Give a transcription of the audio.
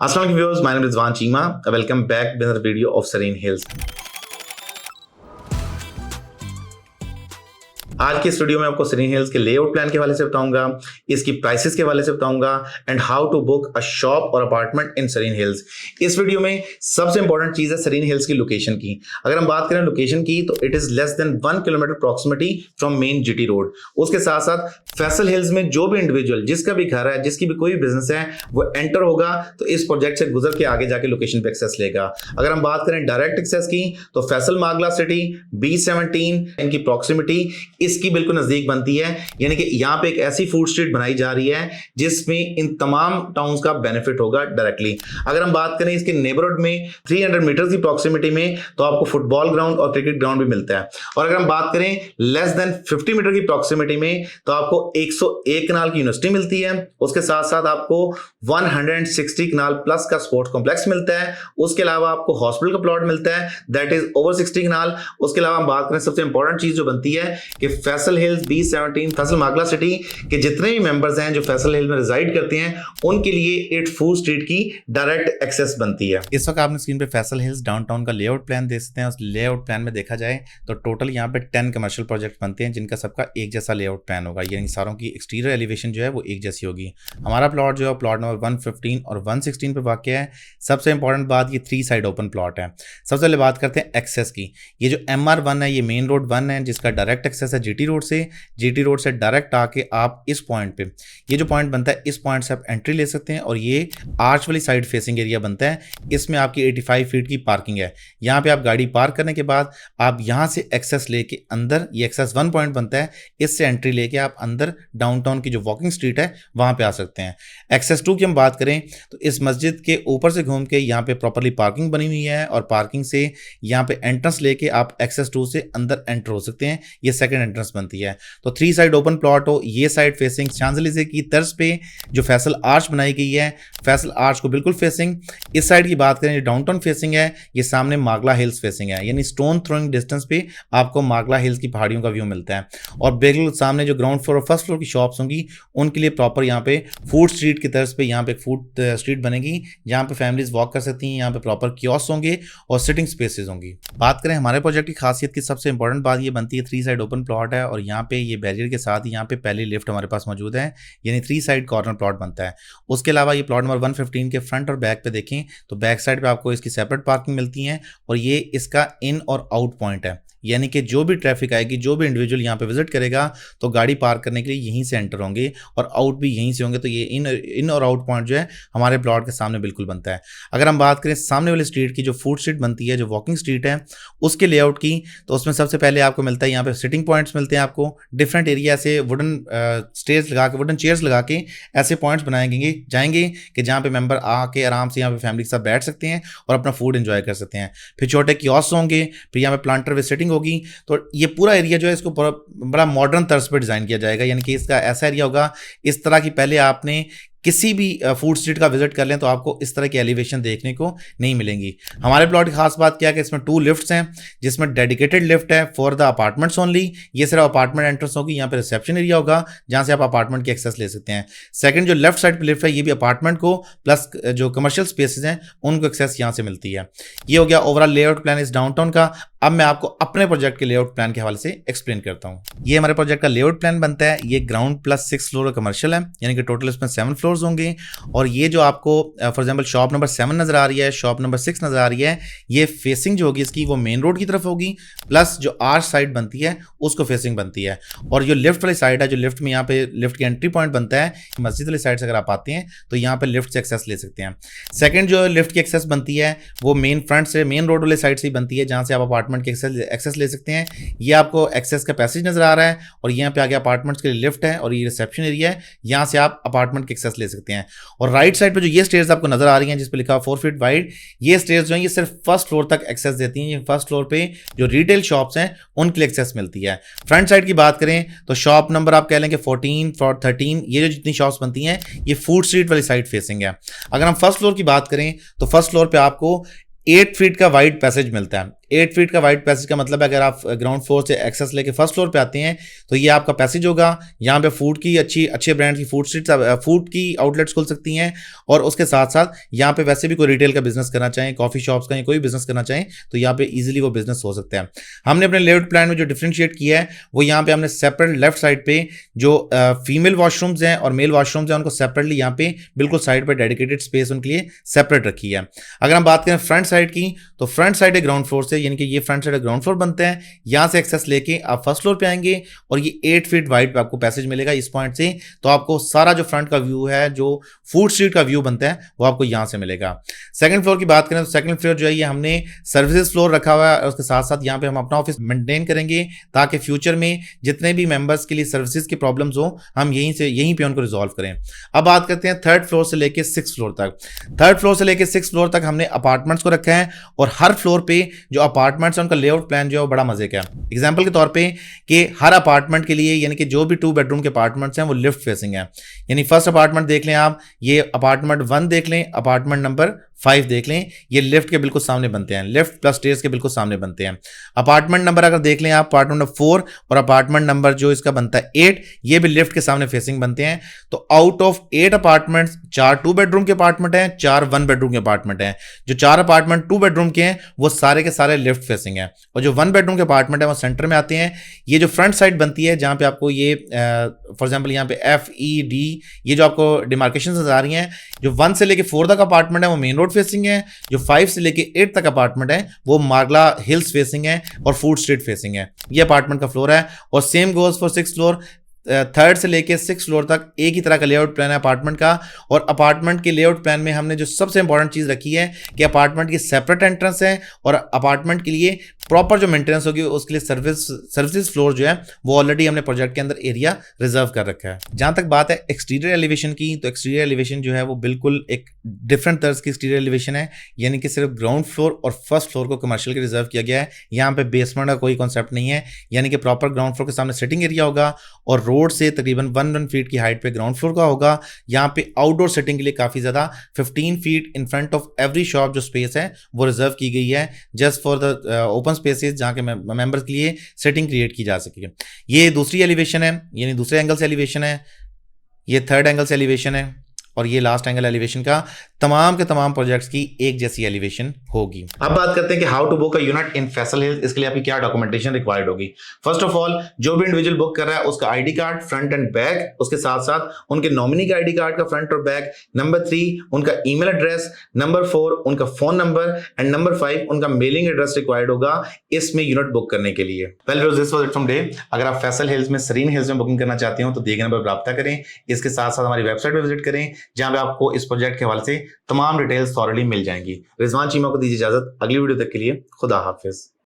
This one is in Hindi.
Assalamualaikum viewers, my name is Rizwan Cheema. Welcome back with another video of Serene Hills. आज के इस वीडियो में आपको सेरेन हिल्स के लेआउट प्लान के हवाले से बताऊंगा, इसकी प्राइसेस के हवाले से बताऊंगा and how to book a shop और अपार्टमेंट इन सेरेन हिल्स। इस वीडियो में सबसे इंपॉर्टेंट चीज है सेरेन हिल्स की लोकेशन की। अगर हम बात करें लोकेशन की तो it is less than 1 kilometre proximity from main GT road. उसके साथ साथ फैसल हिल्स में जो भी इंडिविजुअल जिसका भी घर है, जिसकी भी कोई बिजनेस है, वो एंटर होगा तो इस प्रोजेक्ट से गुजर के आगे जाके लोकेशन पे एक्सेस लेगा। अगर हम बात करें डायरेक्ट एक्सेस की तो फैसल मागला सिटी B17 इनकी प्रॉक्सिमिटी इसकी बिल्कुल नजदीक बनती है, यानी कि यहाँ पे एक ऐसी फूड स्ट्रीट बनाई जा रही है जिसमें इन तमाम टाउन्स का बेनिफिट होगा डायरेक्टली। अगर हम बात करें इसके नेबरहुड में 300 मीटर की प्रॉक्सिमिटी में तो आपको फुटबॉल ग्राउंड और क्रिकेट ग्राउंड भी मिलता है। और अगर हम बात करें लेस देन 50 मीटर की प्रॉक्सिमिटी में तो आपको 101 कनाल की यूनिवर्सिटी मिलती है। उसके साथ साथ आपको 160 कनाल प्लस का स्पोर्ट्स कॉम्प्लेक्स मिलता है। उसके अलावा आपको हॉस्पिटल का प्लॉट मिलता है दैट इज ओवर 60 कनाल। उसके अलावा हम बात करें सबसे इंपॉर्टेंट चीज जो बनती है कि Faisal hills B17 Faisal Margalla city के जितने भी मेंबर्स हैं जो फैसल हिल में रिजाइड करते हैं उनके लिए इट फूड स्ट्रीट की डायरेक्ट एक्सेस बनती है। इस वक्त आपने स्क्रीन पे फैसल हिल्स डाउनटाउन का लेआउट प्लान देख सकते हैं। उस लेआउट प्लान में देखा जाए तो टोटल यहाँ पे 10 कमर्शियल प्रोजेक्ट बनते हैं जिनका सबका एक जैसा लेआउट प्लान होगा, यानी सारों की एक्सटीरियर एलिवेशन जो है वो एक जैसी होगी। हमारा प्लॉट जो है प्लॉट नंबर 115 और 116 पे वाक़या है। सबसे इंपॉर्टेंट बात, ये 3 साइड ओपन प्लॉट है। सबसे पहले बात करते हैं एक्सेस की। ये जो MR1 है ये मेन रोड 1 है जिसका डायरेक्ट एक्सेस है जीटी रोड से। जीटी रोड से डायरेक्ट आके आप इस पॉइंट पे, ये जो पॉइंट बनता है इस पॉइंट से आप एंट्री ले सकते हैं और ये आर्च वाली साइड फेसिंग एरिया बनता है। इसमें आपकी 85 फीट की पार्किंग है। यहाँ पे आप गाड़ी पार्क करने के बाद आप यहाँ से एक्सेस लेके अंदर, ये एक्सेस 1 पॉइंट बनता है, इससे एंट्री लेके आप अंदर डाउनटाउन की जो वॉकिंग स्ट्रीट है वहाँ पे आ सकते हैं। एक्सेस 2 की हम बात करें तो इस मस्जिद के ऊपर से घूम के यहाँ पे प्रॉपरली पार्किंग बनी हुई है और पार्किंग से यहाँ पे एंट्रेंस लेके आप एक्सेस 2 से अंदर एंटर हो सकते हैं। ये सेकेंड एंट्रेंस बनती है। तो 3 साइड ओपन प्लॉट हो, ये साइड फेसिंग शांजलीजे की तर्ज पे जो फैसल आर्च बनाई गई है, फैसल आर्च को बिल्कुल फेसिंग। इस साइड की बात करें जो डाउनटाउन फेसिंग है, ये सामने मागला हिल्स फेसिंग है, यानी स्टोन थ्रोइंग डिस्टेंस पे आपको मागला हिल्स की पहाड़ियों का व्यू मिलता है। और बिल्कुल सामने जो ग्राउंड फ्लोर और फर्स्ट फ्लोर की शॉप्स होंगी उनके लिए प्रॉपर यहाँ पे फूड स्ट्रीट की तर्ज पे यहाँ पे फूड स्ट्रीट बनेगी जहाँ पे फैमिलीज वॉक कर सकती हैं। यहाँ पे प्रॉपर कियोस्क होंगे और सिटिंग स्पेसेस होंगी। बात करें हमारे प्रोजेक्ट की खासियत की, सबसे इंपॉर्टेंट बात ये बनती है 3 साइड ओपन प्लॉट है और यहाँ पे ये बैरियर के साथ यहाँ पे पहली लिफ्ट हमारे पास मौजूद है, यानी 3 साइड कॉर्नर प्लॉट बनता है। उसके अलावा ये प्लॉट नंबर 115 के फ्रंट और बैक पे देखें तो बैक साइड पे आपको इसकी सेपरेट पार्किंग मिलती है और ये इसका इन और आउट पॉइंट है, यानी कि जो भी ट्रैफिक आएगी, जो भी इंडिविजुअल यहाँ पे विजिट करेगा तो गाड़ी पार्क करने के लिए यहीं से एंटर होंगे और आउट भी यहीं से होंगे। तो ये इन और आउट पॉइंट जो है हमारे प्लॉट के सामने बिल्कुल बनता है। अगर हम बात करें सामने वाली स्ट्रीट की, जो फूड स्ट्रीट बनती है, जो वॉकिंग स्ट्रीट है, उसके लेआउट की, तो उसमें सबसे पहले आपको मिलता है यहाँ पे सिटिंग पॉइंट्स मिलते हैं। आपको डिफरेंट एरिया से वुडन स्टेज लगा के, वुडन चेयर्स लगा के ऐसे पॉइंट्स बनाएंगे जाएंगे कि जहाँ पे मेंबर आके आराम से यहाँ पे फैमिली के साथ बैठ सकते हैं और अपना फूड एंजॉय कर सकते हैं। फिर छोटे कियोस्क होंगे, फिर यहाँ पे प्लांटर विद सिटिंग होगी। तो ये पूरा एरिया जो है इसको बड़ा मॉडर्न तर्ज पे डिजाइन किया जाएगा, यानी कि इसका ऐसा एरिया होगा इस तरह की पहले आपने किसी भी फूड स्ट्रीट का विजिट कर लें तो आपको इस तरह की एलिवेशन देखने को नहीं मिलेंगी। हमारे प्लॉट की खास बात क्या है कि इसमें 2 लिफ्ट्स हैं जिसमें डेडिकेटेड लिफ्ट है फॉर द अपार्टमेंट्स ओनली। ये सिर्फ अपार्टमेंट एंट्रेंस होगी, यहाँ पे रिसेप्शन एरिया होगा जहाँ से आप अपार्टमेंट की एक्सेस ले सकते हैं। सेकंड जो लेफ्ट साइड पे लिफ्ट है ये भी अपार्टमेंट को प्लस जो कमर्शियल स्पेसेस हैं उनको एक्सेस यहाँ से मिलती है। ये हो गया ओवरऑल लेआउट प्लान इस डाउनटाउन का। अब मैं आपको अपने प्रोजेक्ट के लेआउट प्लान के हवाले से एक्सप्लेन करता हूँ। ये हमारे प्रोजेक्ट का लेआउट प्लान बनता है। ये ग्राउंड प्लस 6 फ्लोर कमर्शियल है, यानी कि टोटल इसमें 7 फ्लोर्स होंगे। और ये जो आपको फॉर एग्जांपल शॉप नंबर 7 नजर आ रही है, शॉप नंबर 6 नजर आ रही है, ये फेसिंग जो होगी इसकी वो मेन रोड की तरफ होगी, प्लस जो आर्च साइड बनती है उसको फेसिंग बनती है। और जो लिफ्ट वाली साइड है, जो लिफ्ट में यहाँ पे लिफ्ट की एंट्री पॉइंट बनता है, मस्जिद वाली साइड से अगर आप आते हैं तो यहाँ पे लिफ्ट से एक्सेस ले सकते हैं। सेकंड जो लिफ्ट की एक्सेस बनती है वो मेन फ्रंट से, मेन रोड वाले साइड से ही बनती है जहाँ से आप अपार्टमेंट की एक्सेस ले सकते हैं। ये आपको एक्सेस का पैसेज नजर आ रहा है और यहाँ पे आगे अपार्टमेंट्स के लिए लिफ्ट है और ये रिसेप्शन एरिया है, यहाँ से आप अपार्टमेंट की एक्सेस ले सकते हैं। और राइट साइड पे जो ये स्टेयर्स आपको नजर आ रही हैं जिस पे लिखा 4 फीट वाइड, ये स्टेयर्स जो हैं ये सिर्फ फर्स्ट फ्लोर तक एक्सेस देती हैं। ये फर्स्ट फ्लोर पे जो रिटेल शॉप्स हैं उनके लिए एक्सेस मिलती है। फ्रंट साइड की बात करें तो शॉप नंबर आप कह लेंगे 14 फ्लोर 13, ये जो जितनी शॉप्स बनती हैं ये फूड स्ट्रीट वाली साइड फेसिंग है। अगर हम फर्स्ट फ्लोर की बात करें तो फर्स्ट फ्लोर पे आपको 8 फीट का वाइड पैसेज मिलता है। 8 फीट का वाइड पैसेज का मतलब है अगर आप ग्राउंड फ्लोर से एक्सेस लेके फर्स्ट फ्लोर पे आते हैं तो ये आपका पैसेज होगा। यहाँ पे फूड की अच्छे ब्रांड की फूड की आउटलेट्स खुल सकती हैं, और उसके साथ साथ यहाँ पे वैसे भी कोई रिटेल का बिजनेस करना चाहें, कॉफी शॉप्स का या कोई बिजनेस करना चाहें तो यहाँ पे इजीली वो बिजनेस हो सकता है। हमने अपने लेआउट प्लान में जो डिफरेंशिएट किया है वो यहाँ पे हमने सेपरेट लेफ्ट साइड पे जो फीमेल वॉशरूम्स हैं और मेल वॉशरूम्स हैं उनको सेपरेटली यहाँ पे बिल्कुल साइड पे डेडिकेटेड स्पेस उनके लिए सेपरेट रखी है। अगर हम बात करें फ्रंट साइड की तो फ्रंट साइड है ग्राउंड फ्लोर से, यानी कि ये फ्रंट साइड ग्राउंड फ्लोर बनते हैं। यहाँ से एक्सेस लेके आप फर्स्ट फ्लोर पे आएंगे और ये 8 फीट वाइड पे आपको पैसेज मिलेगा इस पॉइंट से, तो आपको सारा जो फ्रंट का व्यू है, जो फूड स्ट्रीट का व्यू बनता है वो आपको यहाँ से मिलेगा। सेकंड फ्लोर की बात करें तो सेकंड फ्लोर जो है ये हमने सर्विसेज फ्लोर रखा हुआ है, और उसके साथ साथ यहाँ पे हम अपना ऑफिस मेंटेन करेंगे ताकि फ्यूचर में जितने भी मेंबर्स के लिए सर्विसेज की प्रॉब्लम्स हो हम यहीं पे उनको रिजॉल्व करें। अब बात करते हैं थर्ड फ्लोर से लेके 6th फ्लोर तक। थर्ड फ्लोर से लेके 6th फ्लोर तक हमने अपार्टमेंट्स को रखा है, और हर फ्लोर पे जो अपार्टमेंट्स हैं उनका लेआउट प्लान जो है वो बड़ा मजे का है। एग्जांपल के तौर पे कि हर अपार्टमेंट के लिए, यानी कि जो भी 2 बेडरूम के अपार्टमेंट्स हैं वो लिफ्ट फेसिंग है। यानी फर्स्ट अपार्टमेंट देख लें आप, ये अपार्टमेंट 1 देख लें, अपार्टमेंट नंबर 5 देख लें, ये लिफ्ट के बिल्कुल सामने बनते हैं, लिफ्ट प्लस स्टेयर्स के बिल्कुल सामने बनते हैं। अपार्टमेंट नंबर अगर देख लें आप, अपार्टमेंट नंबर 4 और अपार्टमेंट नंबर जो इसका बनता है 8, ये भी लिफ्ट के सामने फेसिंग बनते हैं। तो आउट ऑफ 8 अपार्टमेंट्स 4 2 बेडरूम के अपार्टमेंट हैं, 4 1 बेडरूम के अपार्टमेंट हैं। जो 4 अपार्टमेंट 2 बेडरूम के हैं वो सारे के सारे लिफ्ट फेसिंग हैं, और जो 1 बेडरूम के अपार्टमेंट है वो सेंटर में आते हैं। ये जो फ्रंट साइड बनती है जहां पे आपको ये फॉर एग्जांपल यहाँ पे FED ये जो आपको डिमार्केशन नजर आ रही हैं, जो 1 से लेके 4 तक अपार्टमेंट है वो मेन रोड फेसिंग है, जो 5 से लेके 8 तक अपार्टमेंट है वो मार्गला हिल्स फेसिंग है और फूड स्ट्रीट फेसिंग है। ये अपार्टमेंट का फ्लोर है, और same goes for 6th floor. Third से लेके 6th फ्लोर तक एक ही तरह का लेआउट प्लान है अपार्टमेंट का। और अपार्टमेंट के लेआउट प्लान में हमने जो सबसे इंपॉर्टेंट चीज रखी है कि अपार्टमेंट की सेपरेट एंट्रेंस है, और अपार्टमेंट के लिए प्रॉपर जो मेंटेनेंस होगी उसके लिए सर्विसेज फ्लोर जो है वो ऑलरेडी हमने प्रोजेक्ट के अंदर एरिया रिजर्व कर रखा है। जहां तक बात है एक्सटीरियर एलिवेशन की, तो एक्सटीरियर एलिवेशन जो है वो बिल्कुल एक डिफरेंट तर्ज की एक्सटीरियर एलिवेशन है, यानी कि सिर्फ ग्राउंड फ्लोर और फर्स्ट फ्लोर को कमर्शियल के रिजर्व किया गया है। यहाँ पे बेसमेंट का कोई कॉन्सेप्ट नहीं है, यानी कि प्रॉपर ग्राउंड फ्लोर के सामने सिटिंग एरिया होगा, और रोड से तकरीबन 1 फीट की हाइट पे ग्राउंड फ्लोर का होगा। यहाँ पे आउटडोर सेटिंग के लिए काफी ज्यादा 15 feet in front of every shop जो स्पेस है वो रिजर्व की गई है, just for the open spaces जहाँ के मेंबर्स के लिए सेटिंग क्रिएट की जा सके। ये दूसरी एलिवेशन है, यानी दूसरे एंगल से एलिवेशन है, ये थर्ड एंगल से एलिवेशन है, और ये लास्ट एंगल एलिवेशन का तमाम के तमाम प्रोजेक्ट्स की एक जैसी एलिवेशन होगी। अब बात करते हैं कि how to book a unit in Faisal hills, इसके लिए आपकी क्या डॉक्यूमेंटेशन रिक्वायर्ड होगी। फर्स्ट ऑफ ऑल जो भी इंडिविजुअल बुक कर रहा है उसका ID card front and back, उसके साथ साथ उनके नॉमिनी का आईडी कार्ड का फ्रंट और बैक, नंबर 3 उनका ईमेल एड्रेस, नंबर 4 उनका फोन नंबर, एंड नंबर 5 उनका मेलिंग एड्रेस रिक्वायर्ड होगा इसमें यूनिट बुक करने के लिए। Well this was it from day. अगर आप फैसल हिल्स में सरीन हिल्स में बुकिंग करना चाहते हो तो दिए गए नंबर पर रब्ता करें। इसके साथ साथ हमारी वेबसाइट पर विजिट करें जहां पे आपको इस प्रोजेक्ट के हवाले से तमाम डिटेल्स थॉरली मिल जाएंगी। रिजवान चीमा को दीजिए इजाजत, अगली वीडियो तक के लिए खुदा हाफिज।